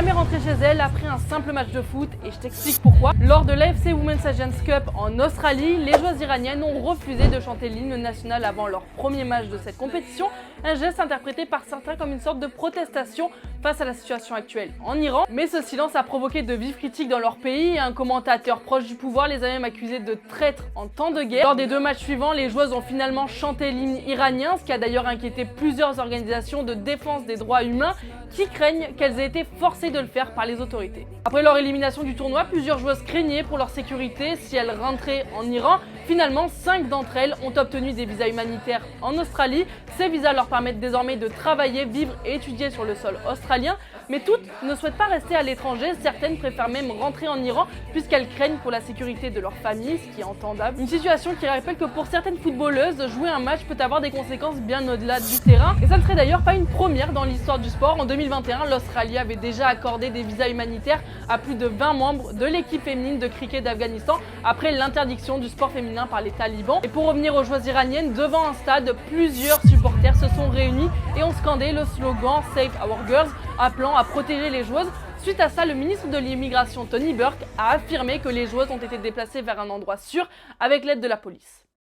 jamais rentrée chez elle après un simple match de foot et je t'explique pourquoi. Lors de l'AFC Women's Agents Cup en Australie, les joueuses iraniennes ont refusé de chanter l'hymne national avant leur premier match de cette compétition, un geste interprété par certains comme une sorte de protestation face à la situation actuelle en Iran. Mais ce silence a provoqué de vives critiques dans leur pays et un commentateur proche du pouvoir les a même accusés de traîtres en temps de guerre. Lors des 2 matchs suivants, les joueuses ont finalement chanté l'hymne iranien, ce qui a d'ailleurs inquiété plusieurs organisations de défense des droits humains qui craignent qu'elles aient été forcées de le faire par les autorités. Après leur élimination du tournoi, plusieurs joueuses craignaient pour leur sécurité si elles rentraient en Iran. Finalement, 5 d'entre elles ont obtenu des visas humanitaires en Australie. Ces visas leur permettent désormais de travailler, vivre et étudier sur le sol australien. Mais toutes ne souhaitent pas rester à l'étranger, certaines préfèrent même rentrer en Iran puisqu'elles craignent pour la sécurité de leur famille, ce qui est entendable. Une situation qui rappelle que pour certaines footballeuses, jouer un match peut avoir des conséquences bien au-delà du terrain. Et ça ne serait d'ailleurs pas une première dans l'histoire du sport. En 2021, l'Australie avait déjà accordé des visas humanitaires à plus de 20 membres de l'équipe féminine de cricket d'Afghanistan après l'interdiction du sport féminin par les talibans. Et pour revenir aux joueuses iraniennes, devant un stade, plusieurs supporters se sont réunis et ont scandé le slogan Save Our Girls, appelant à protéger les joueuses. Suite à ça, le ministre de l'immigration Tony Burke a affirmé que les joueuses ont été déplacées vers un endroit sûr avec l'aide de la police.